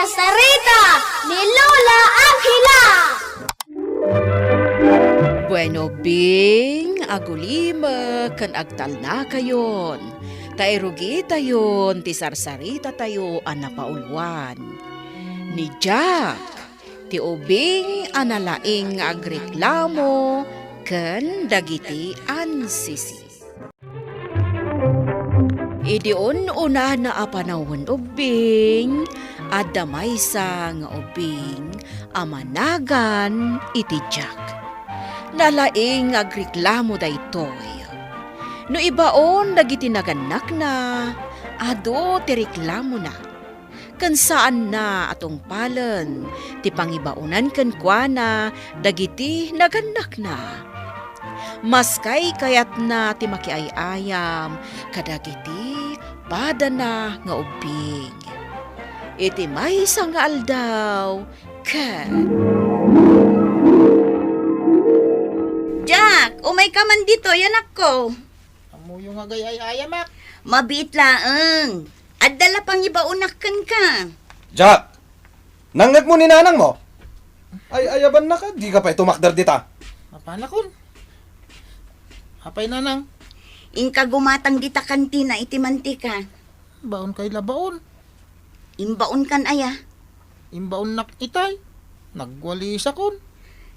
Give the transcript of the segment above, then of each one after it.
Sarita ni Lola Angela. Bueno, Bing, agulima, kan agtal na kayon. Tairugi tayon, ti sarsarita tayo, anapaulwan. Ni Jack, ti ubing analaing agreklamo, kan dagiti ansisi. Idion una na apanawon ubing, adamay sa nga ubing, amanagan iti Jack. Nalaing agreklamo daytoy. No ibaon dagiti naganak na, ado ti reklamo na. Kan saan na atong palen, ti pangibaunan kan kuana, dagiti naganak na. Maskay kayat na ti makiayayam, kadagiti pada na nga ubing. Iti may nga aldaw, Jack, umay ka man dito, yanak ko. Amo yung agay ay ayamak. Mabit laeng. At dala pang ibaunakan ka. Jack! Nanggag mo ni nanang mo? Ay, ayaban na ka. Di ka pa itumakdar dita. Mapanakon. Apay nanang. Inka gumatang dita kantina iti mantika. Baon kay labaon. Imbaon kan aya. Imbaon nak itay. Nagwalis akon.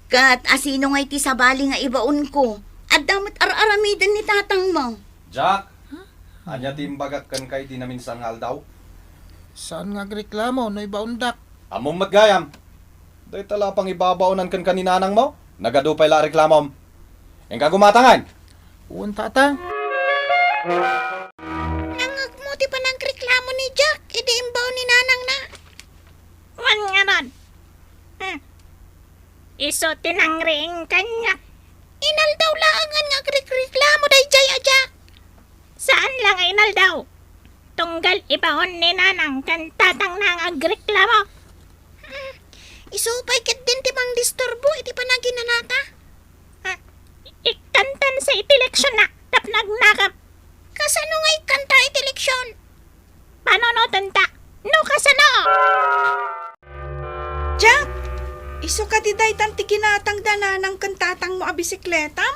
Kat asino nga iti sabali nga ibaon ko. At damat ar-aramidan ni tatang mo. Jack! Anya timbagak kan kay di namin sangal daw. Saan nga reklamo no ibaon dak? Among matgayam. Day tala pang ibabaunan kan kaninanang mo. Nagadupay la reklamom. Engka gumatangan. Uwan tatang. Nangag mo ti pa ng reklamo ni Jack. Idi imbaon ni nanang na. Wan nga ron. Iso tinangring kanya. Inaldaw laangan nga reklamo day jay aja. Saan lang inal daw? Tunggal ibaon ni nanang kan tatang nang agreklamo. Isupay kit din ti mang disturbo iti panaginanata. Ikantan sa itileksyon na tapnagnakap. Kasano nga ikanta iti leksyon? Panonoton ta? No kasano? Jack, iso ka di day tanti kinatang dana ng kantatang mo a bisikletam?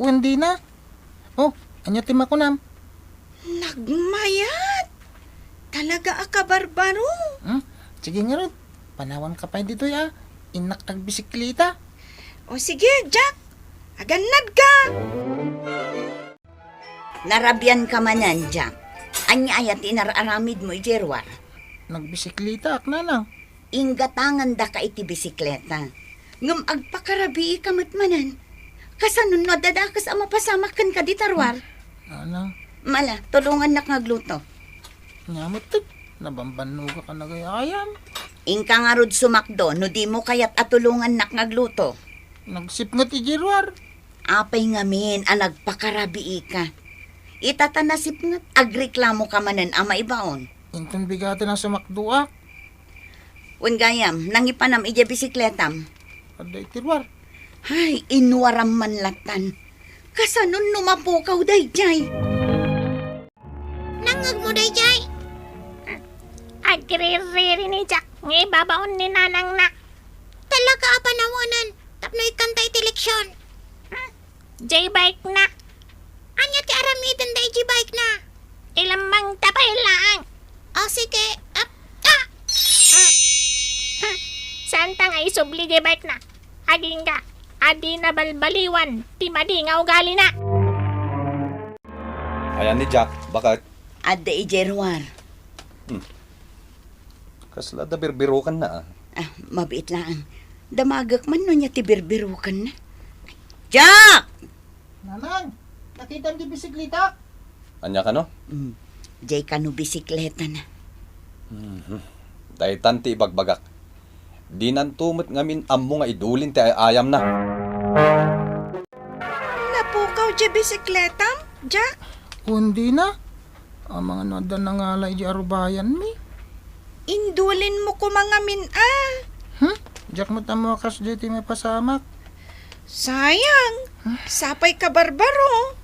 Uwan di na. Oh, anya timakunam. Nagmayat! Talaga ka barbaro. Sige nga ron. Panawan ka pa dito ya. Inak nagbisikleta. O sige, Jack. Aganad ka! Narabyan ka manan, Jack. Anya ayat inararamid mo ijerwar. Nagbisikleta ak nanang. Inggatangan da ka iti bisikleta. Ngam agpakarabi ka matmanan. Kasanun no dadakas ang mapasamakan ka di tarwar. Nanang. Mala, tulungan nak ngagluto. Nyamot tit. Nabambano ka nagayayam. Ingka nga rod sumakdo, no di mo kayat atulungan nak ngagluto. Nagsip nga ti jirwar. Apay ngamin, nagpakarabi ka. Itatanasip nga, agreklamo ka manan ama ibaon. Inton bigatin ang sumakduak. Gayam, nangipanam ija bisikletam. Aday tirwar. Ay, inwaram man latan. Kasanon numapukaw day jay. Nangag mo day jay? Agririri ni Jack. Ngay babaon ni nanang na. Talaga apanawanan. Tapno ikanta iti leksyon. J-bike na. Anya ti aramidan da iji-bike na. Ilamang tapay lang. O sige, Saan ta nga isubli J-bike na? Aging ka. Adi na balbaliwan. Ti madingaw gali na. Ayan ni Jack. Bakit? Adda ijerwar. Kasla da birbirukan na. Mabit lang. Damagak man no niya ti birbirukan na. Jack! Nanang, nakita di bisikleta. Anya ka no? Jay kanu bisikleta na. Day tanti ibagbagak. Di nantumot ngamin ammo nga idulin ti ayam na. Napukaw di bisikletam, Jack? Kundi na. Ang mga nada na ngalay di arubayan mi. Indulin mo ko mga min-a. Jack mo tamakas di ti may pasamak. Sayang, sapay ka barbaro.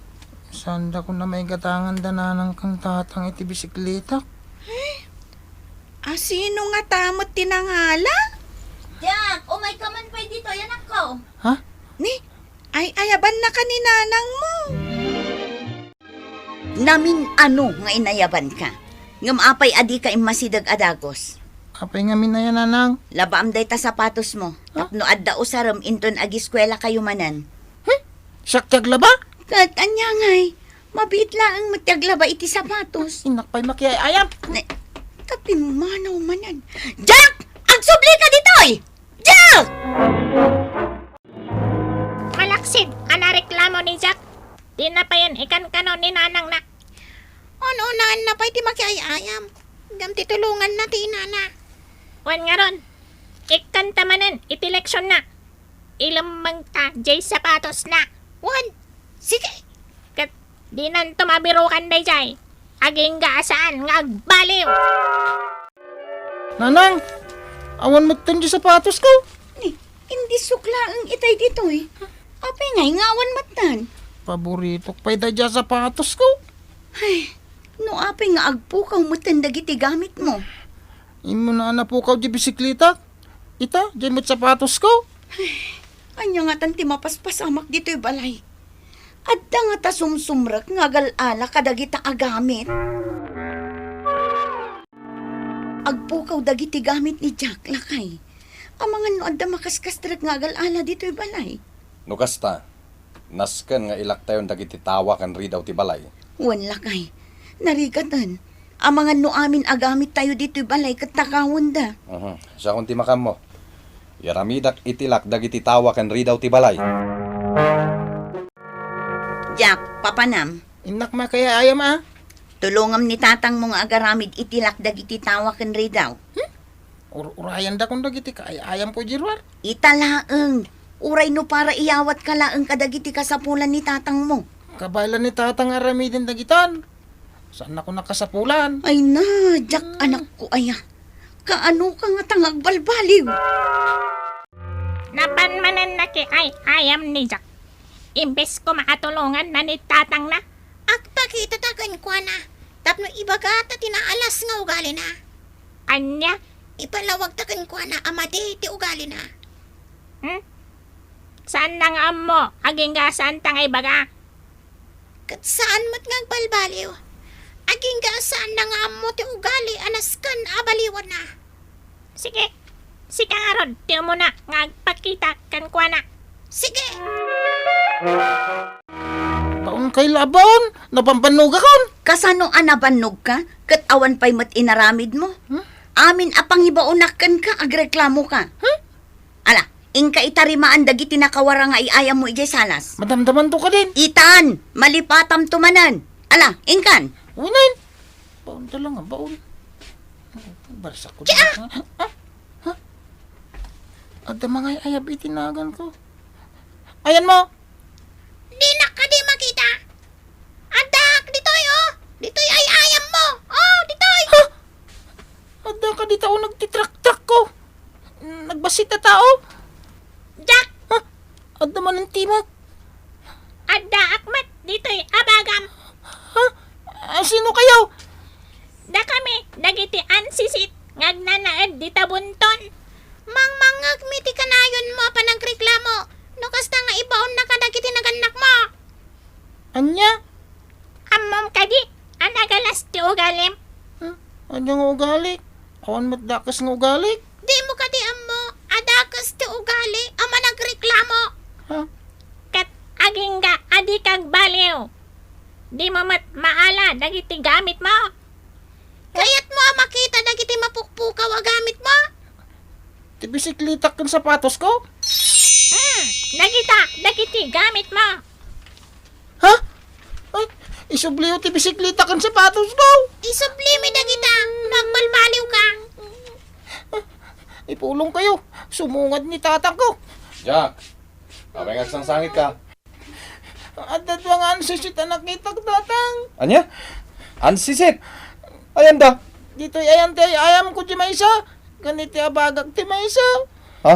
Sanda ko na may gatangan dananang kang tatang iti bisikleta. Sino nga tamot tinangala? Jack, umay ka man pa dito, yan ako. Ha? Ni, ay ayaban na ka ni nanang mo. Namin ano nga inayaban ka? Ngam apay adi ka imasidag adagos. Apay nga minaya nanang. Labaam day ta sapatos mo. Tapno adda usaram inton agi-eskwela kayo manan. Saktag laba? Kat anya ngay, mabiit lang magtaglaba iti sapatos. Inakpay makiyay ayam. Tapi manaw manan. Jack! Agsubli ka ditoy! Jack! Malaksid, reklamo ni Jack. Di na pa yan ikan kanon ni nanang na. Ano na pa iti makiayayam. Gam titulungan na ti inana. Wan nga ron, ikan tamanan, iti leksyon na. Ilamang ta, jay sapatos na. Wan, sige. Kat di nan tumabirukan day jay. Aging gaasaan nga agbaliw. Nanang, awan mo tanong sapatos ko. Ni, hindi sukla ang itay ditoy. Apay ngay ngawan matan. Paborito pa'y dadya sapatos ko. Ay, no apay nga agpukaw mo tandagiti gamit mo. Imo na napukaw di bisikleta. Ita, dyan mo't sapatos ko. Anya nga tanti mapaspasamak dito'y balay. Adda nga ta sumsumrak nga galala kadagita agamit. Agpukaw dagiti gamit ni Jack lakay. Amangan no adda makaskastrak nga galala dito'y balay. No kasta, nasken nga ilak tayon dagiti tawa kan ridaw ti balay. Wan lakay. Narigatan. Amangan no amin agamit tayo dito'y balay kat takawon da. Siya kung ti makam mo. Yaramidak itilak dagiti tawa kan ridaw ti balay. Jack, papanam. Inak makaya ayam Tulungam ni tatang mo nga agaramid itilak dagiti tawa ken ridaw. Urayan da kung dagiti ka ayam po jirwar. Italaeng. Uray no para iyawat ka laeng kadagiti kasapulan ni tatang mo. Kabaylan ni tatang aramidin dagitan. Saan ako nakasapulan? Ay na, Jack, anak ko aya. Kaano ka nga tangag balbaliw? Napanmanan na ki ay ayam ni Jack. Imbes ko maatulungan na ni tatang na. Agpakita tagan kwa na. Tapno ibagata tinaalas nga ugali na. Anya, Ipalawag tagan kwa na amade ti ugali na. saan nang amo? Aging gasaan tangay baga. Kat saan mat nga agbalbaliw? Aging gasaan na nga amo ti ugali anaskan abaliwan na. Sige, sika nga ron, tiyo mo na, nga agpakita kan kwa na. Sige! Taon kay labaon, napambanog akon. Kasano anabanog ka? Kat awan pa'y mat inaramid mo? Amin apang ibaunakan ka, agreklamo ka. Ala, ingka itarimaan dagiti nakawara nga iayam mo ijay salas. Madamdaman to ka din. Itan, malipatam tumanan. Ala, ingkan. Unan. Baon to lang baon. Barsa ko. Ha? Ada mga ayab itinagan ko. Ayan mo. Di na ka di makita. Adak, ditoy oh! Ditoy ay ayam mo! Oh, ditoy! Ada ka di tao nagtitrak-trak ko. Nagbasit na tao. Jack! Ada man ang timag. Adda akmat, dito'y abagam. Sino kayo? Da kami, dagiti ansisit, ngagnanaed di tabunton. Mangmangag miti kanayon mo pa nagreklamo. No kasta nga ibaon na kadagiti naganak mo. Anya? Amom kadi, anagalas ti ugalim. Anya nga ugali? Awan mo't dakas nga ugali? Di mo kadi amo, adakas ti ugali, ama nagreklamo. Kat aging ga, adi kag baliw. Di mo mat maala, dagiti gamit mo. Kayat mo makita dagiti mapukpukaw a gamit mo. Ti bisiklita kan sapatos ko? Dagiti gamit mo. Ha? Ay, isubliyo ti bisiklita kan sapatos ko. Isublimi dagita, magbalbaliw ka. Ipulong kayo. Sumungad ni tatang ko. Jack, abay nga sangit ka. At mga ansisit na nakita ko tatang. Anya? Ansisit? Ayan da. Dito ayan ti ayam ko ti maysa. Ganiti abagag ti maysa. Ha?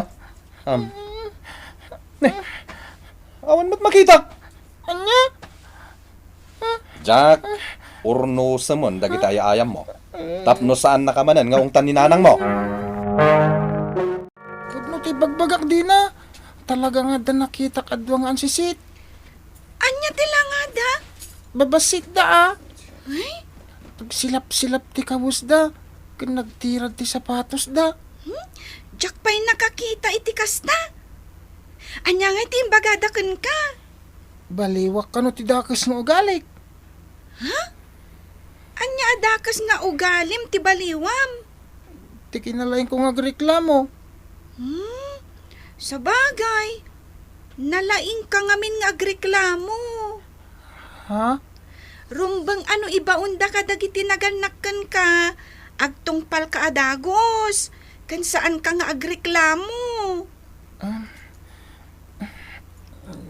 Awan mo't makita. Anya? Jack, urno samon dagiti ayam mo. Tapno saan nakamanan nga ungtan ni nanang mo? Pudno ti bagbagak di na. Talaga nga da nakita kadwa nga ang sisit. Anya tila nga da? Babasit da ah. Ay, Pagsilap-silap ti kawus da. Kan nagtirad ti sapatos da. jak pa'y nakakita iti kasta. Anya nga iti imbagadakan ka. Baliwak ka no ti dakas nga ugalik. Anya adakas nga ugalim ti baliwam. Ti kinalain ko nga agreklamo. Sa bagay, nalaing ka ngamin nga agreklamo. Ha? Rumbang ano ibaunda ka dagiti naganakkan ka. Agtungpal ka adagos. Kan saan ka nga agreklamo.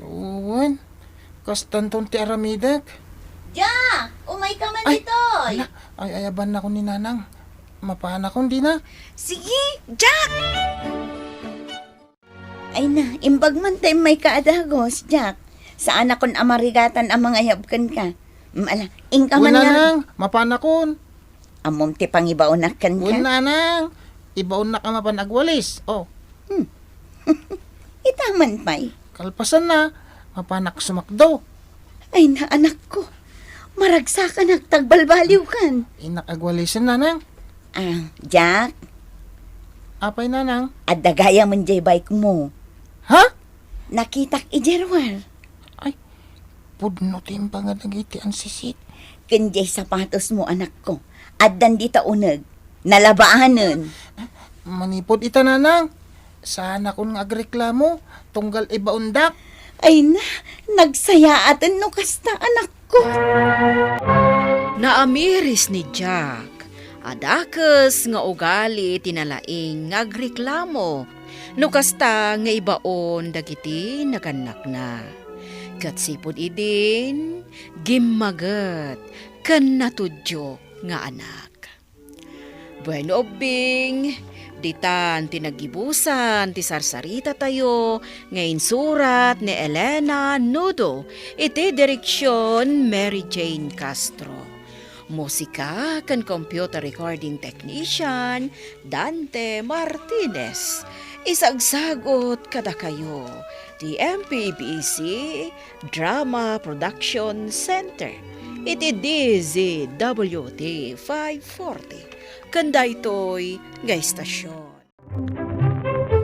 Uwan. Kastanton ti aramidak. Ja, umay ka man Ay, ditoy. ala, ay ayaban na ko ni nanang. Mapahan akong di na. Sige, Jack! Ay na, imbag man tayo may kaadagos, Jack. Saan akong amarigatan ang mga yabkan ka? Ala, ingka man Uwan nga. nanang, mapahan akon. Amom ti pangibaunakan ka. Uwan nanang. Ibaon na ka mapanagwalis. Oh, Itaman pa'y. kalpasan na. Mapanak sumakdo. Ay na, anak ko. Maragsa ka nagtagbalbaliw kan. Inakagwalisan nanang. Jack, Apay nanang. at dagaya man jay bike mo. Ha? Nakitak ijerwar. Pudno timba nga nagiti ang sisit. Kanjay sapatos mo, anak ko. At dandita unag. Nalabaanan. Manipod ita nanang. Sana kung agreklamo. Tunggal ibaundak. Ay na, nagsayaatan no kasta, anak ko. Naamiris ni Jack. Adakas nga ugali tinalaing ngagreklamo. Nukasta nga ibaon dagiti nakanak na. Katsipod idin, gimagat, kan natudyo nga anak. Bueno obing, ditan tinagibusan ti sarsarita tayo, ngayon surat ni Elena Nudo, iti direksyon Mary Jane Castro. Musika kan computer recording technician Dante Martinez. Isagsagot kada kayo di MPBC Drama Production Center. Iti DZWT 540. Kanda ito'y nga istasyon.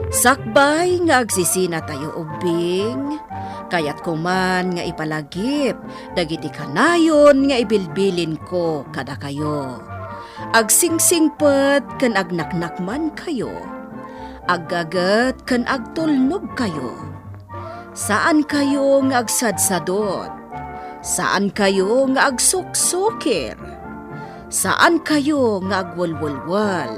Sakbay nga agsisina tayo ubing, kayat kuman nga ipalagip, dagiti kanayon nga ibilbilin ko kada kayo. Agsingsingpet kan agnaknakman kayo, aggagat kan agtulnog kayo. Saan kayo nga agsadsadot? Saan kayo nga agsuksukir? Saan kayo nga agwalwalwal?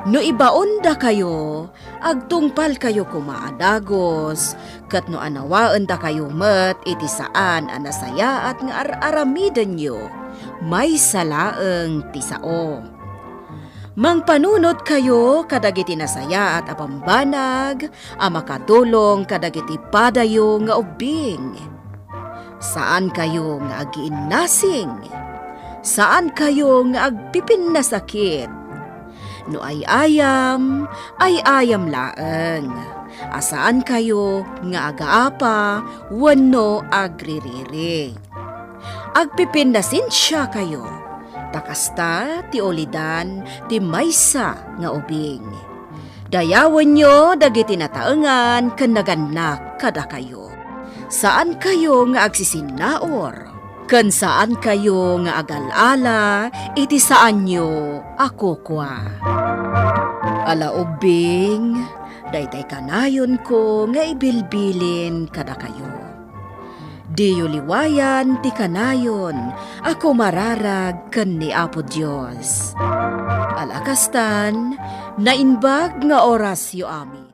No ibaon da kayo, agtungpal kayo kumaadagos, kat no anawaan da kayo met iti saan anasaya at nga aramidan nyo, may salaeng tisao. Mangpanunot kayo kadagiti nasaya at apambanag, makatulong kadagiti padayo nga ubing. Saan kayo nga agiinnasing? Saan kayo nga agpipin na sakit? No ay ayam laeng. Asaan kayo nga agaapa, wano agririri. Agpipin na sinsya kayo. Takasta ti olidan ti maysa nga ubing. Dayawan nyo dagiti nataengan ken naganak kada kayo. Saan kayo nga agsisinaor? Ken saan kayo nga agalala iti saan nyo ako kwa. Ala ubing, daytay kanayon ko nga ibilbilin kada kayo. Diyo liwayan ti kanayon, ako mararag ken ni Apo Dios. Alakastan, nainbag nga orasyo amin.